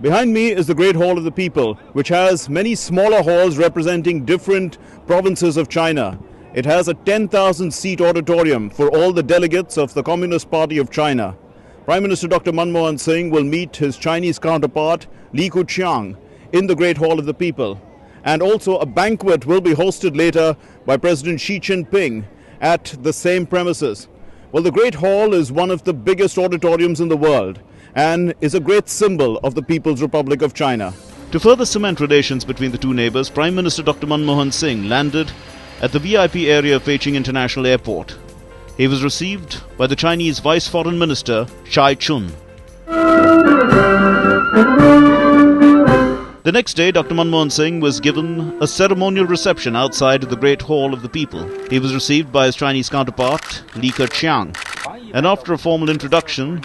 Behind me is the Great Hall of the People, which has many smaller halls representing different provinces of China. It has a 10,000-seat auditorium for all the delegates of the Communist Party of China. Prime Minister Dr. Manmohan Singh will meet his Chinese counterpart, Li Keqiang, in the Great Hall of the People. And also a banquet will be hosted later by President Xi Jinping at the same premises. Well, the Great Hall is one of the biggest auditoriums in the world and is a great symbol of the People's Republic of China. To further cement relations between the two neighbors, Prime Minister Dr. Manmohan Singh landed at the VIP area of Beijing International Airport. He was received by the Chinese Vice Foreign Minister Chai Chun. The next day, Dr. Manmohan Singh was given a ceremonial reception outside the Great Hall of the People. He was received by his Chinese counterpart, Li Keqiang, and after a formal introduction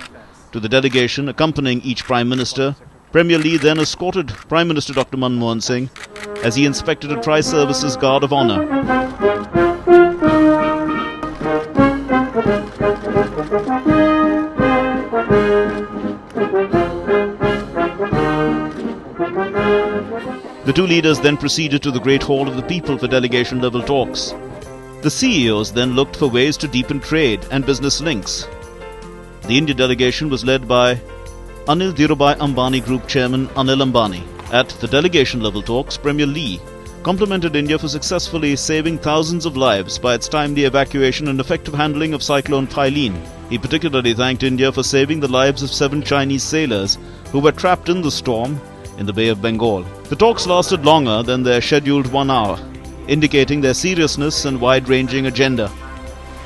to the delegation accompanying each Prime Minister, Premier Li then escorted Prime Minister Dr. Manmohan Singh as he inspected a Tri-Services Guard of Honour. The two leaders then proceeded to the Great Hall of the People for delegation-level talks. The CEOs then looked for ways to deepen trade and business links. The India delegation was led by Anil Dhirubhai Ambani Group Chairman Anil Ambani. At the delegation-level talks, Premier Li complimented India for successfully saving thousands of lives by its timely evacuation and effective handling of Cyclone Thaileen. He particularly thanked India for saving the lives of 7 Chinese sailors who were trapped in the storm in the Bay of Bengal. The talks lasted longer than their scheduled 1 hour, indicating their seriousness and wide-ranging agenda.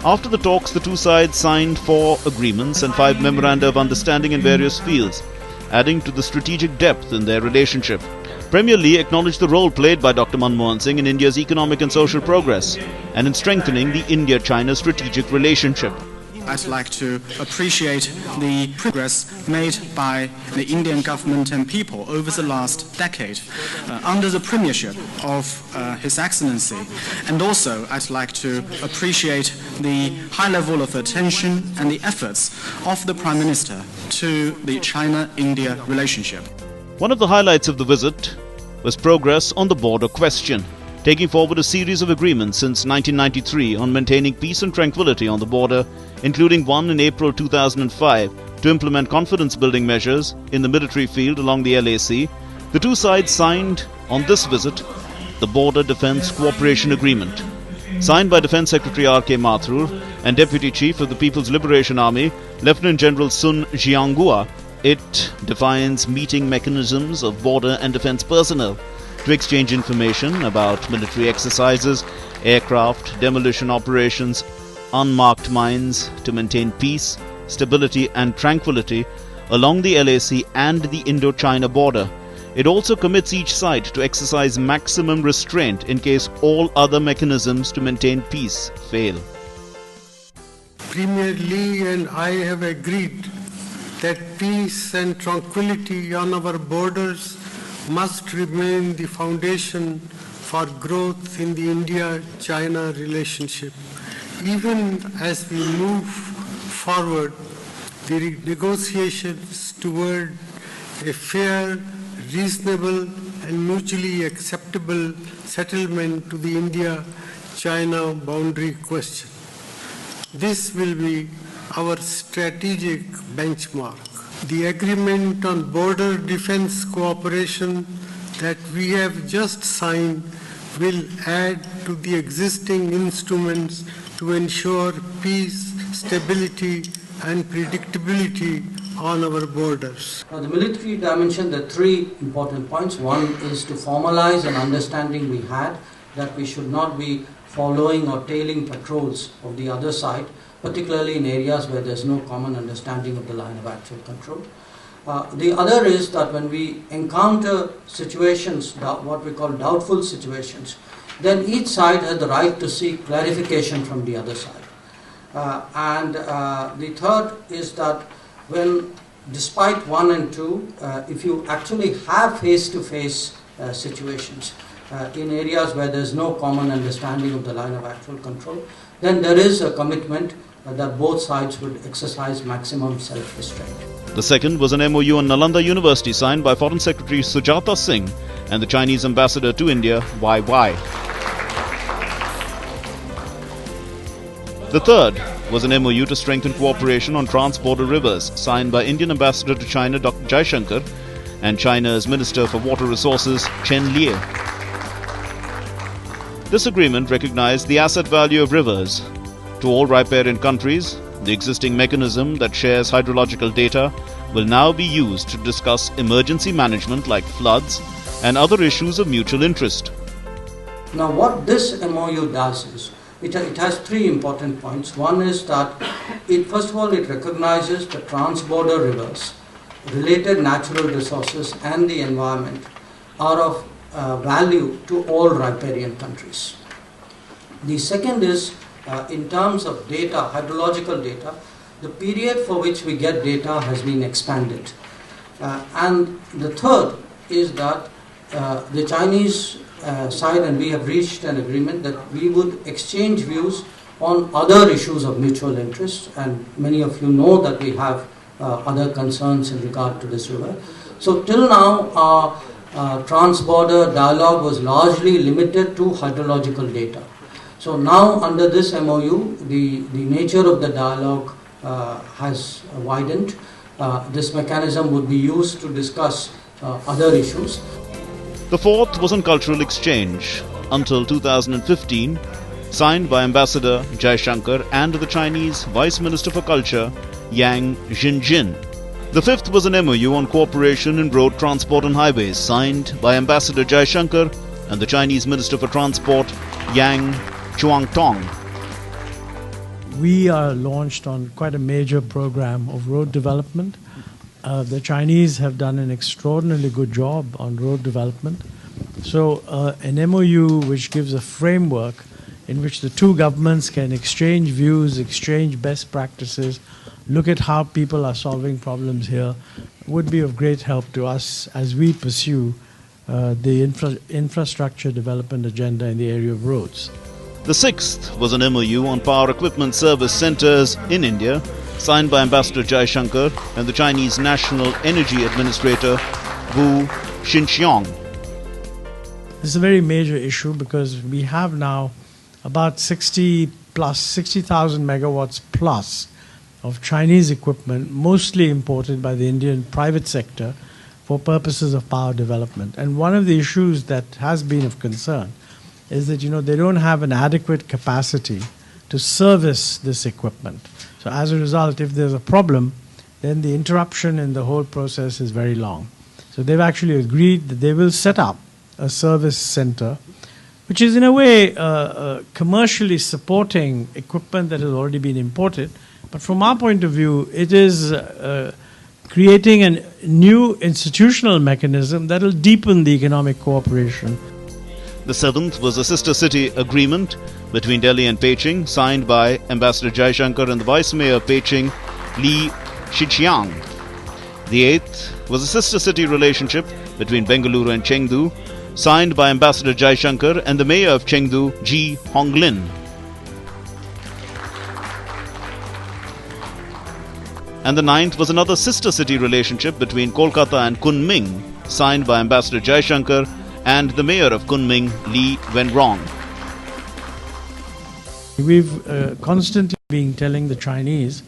After the talks, the two sides signed 4 agreements and 5 memoranda of understanding in various fields, adding to the strategic depth in their relationship. Premier Li acknowledged the role played by Dr. Manmohan Singh in India's economic and social progress and in strengthening the India-China strategic relationship. I'd like to appreciate the progress made by the Indian government and people over the last decade under the premiership of His Excellency. And also I'd like to appreciate the high level of attention and the efforts of the Prime Minister to the China-India relationship. One of the highlights of the visit was progress on the border question, taking forward a series of agreements since 1993 on maintaining peace and tranquility on the border, including one in April 2005 to implement confidence-building measures in the military field along the LAC. The two sides signed on this visit the Border Defence Cooperation Agreement, signed by Defence Secretary R.K. Mathur and Deputy Chief of the People's Liberation Army, Lieutenant General Sun Jianghua. It defines meeting mechanisms of border and defence personnel to exchange information about military exercises, aircraft, demolition operations, unmarked mines to maintain peace, stability and tranquility along the LAC and the Indo-China border. It also commits each side to exercise maximum restraint in case all other mechanisms to maintain peace fail. Premier Li and I have agreed that peace and tranquility on our borders must remain the foundation for growth in the India-China relationship. Even as we move forward, the negotiations toward a fair, reasonable and mutually acceptable settlement to the India-China boundary question. This will be our strategic benchmark. The agreement on border defense cooperation that we have just signed will add to the existing instruments to ensure peace, stability and predictability on our borders. The military dimension, there are 3 important points. One is to formalize an understanding we had that we should not be following or tailing patrols of the other side, particularly in areas where there's no common understanding of the line of actual control. The other is that when we encounter situations, what we call doubtful situations, then each side has the right to seek clarification from the other side. The third is that when, despite 1 and 2, if you actually have face-to-face situations in areas where there's no common understanding of the line of actual control, then there is a commitment that both sides would exercise maximum self-restraint. The second was an MOU on Nalanda University signed by Foreign Secretary Sujata Singh and the Chinese ambassador to India, YY. The third was an MOU to strengthen cooperation on trans-border rivers signed by Indian ambassador to China, Dr. Jaishankar, and China's Minister for Water Resources, Chen Lie. This agreement recognized the asset value of rivers. To all riparian countries, the existing mechanism that shares hydrological data will now be used to discuss emergency management like floods and other issues of mutual interest. Now what this MOU does is, it has three important points. One is that, first of all, it recognizes the trans-border rivers, related natural resources and the environment are of value to all riparian countries. The second is, in terms of data, hydrological data, the period for which we get data has been expanded. And the third is that the Chinese side, and we have reached an agreement that we would exchange views on other issues of mutual interest, and many of you know that we have other concerns in regard to this river. So till now our trans-border dialogue was largely limited to hydrological data. So now under this MOU, the nature of the dialogue has widened. This mechanism would be used to discuss other issues. The fourth was on cultural exchange. Until 2015, signed by Ambassador Jaishankar and the Chinese Vice Minister for Culture, Yang Jinjin. The fifth was an MOU on cooperation in road transport and highways, signed by Ambassador Jaishankar and the Chinese Minister for Transport, Yang Chuangtong. We are launched on quite a major program of road development. The Chinese have done an extraordinarily good job on road development. So an MOU which gives a framework in which the two governments can exchange views, exchange best practices, look at how people are solving problems here, would be of great help to us as we pursue the infrastructure development agenda in the area of roads. The sixth was an MOU on power equipment service centers in India, signed by Ambassador Jaishankar and the Chinese National Energy Administrator, Wu Xinxiang. This is a very major issue because we have now about 60,000 megawatts plus of Chinese equipment, mostly imported by the Indian private sector for purposes of power development. And one of the issues that has been of concern is that, they don't have an adequate capacity to service this equipment. So as a result, if there's a problem, then the interruption in the whole process is very long. So they've actually agreed that they will set up a service center, which is in a way commercially supporting equipment that has already been imported. But from our point of view, it is creating a new institutional mechanism that will deepen the economic cooperation. The seventh was a sister city agreement between Delhi and Beijing, signed by Ambassador Jaishankar and the Vice Mayor of Beijing, Li Xiqiang. The eighth was a sister city relationship between Bengaluru and Chengdu, signed by Ambassador Jaishankar and the Mayor of Chengdu, Ji Honglin. And the ninth was another sister city relationship between Kolkata and Kunming, signed by Ambassador Jaishankar and the Mayor of Kunming, Li Wenrong. We've constantly been telling the Chinese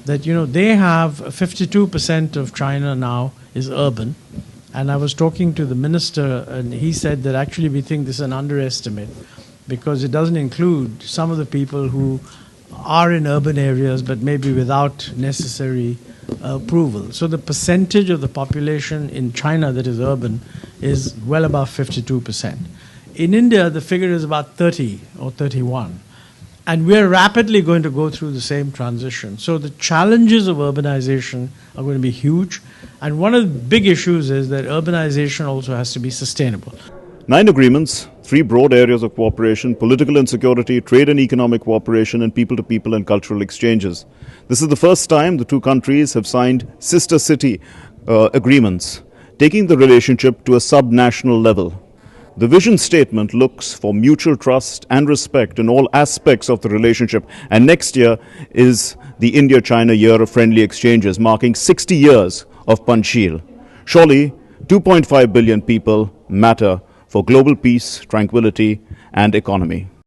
that, they have 52% of China now is urban. And I was talking to the minister and he said that actually we think this is an underestimate because it doesn't include some of the people who are in urban areas but maybe without necessary approval. So the percentage of the population in China that is urban is well above 52%. In India, the figure is about 30 or 31. And we're rapidly going to go through the same transition. So the challenges of urbanization are going to be huge. And one of the big issues is that urbanization also has to be sustainable. 9 agreements, 3 broad areas of cooperation: political and security, trade and economic cooperation, and people-to-people and cultural exchanges. This is the first time the two countries have signed sister city agreements, taking the relationship to a sub-national level. The vision statement looks for mutual trust and respect in all aspects of the relationship, and next year is the India-China Year of Friendly Exchanges, marking 60 years of Panchsheel. Surely, 2.5 billion people matter for global peace, tranquility, and economy.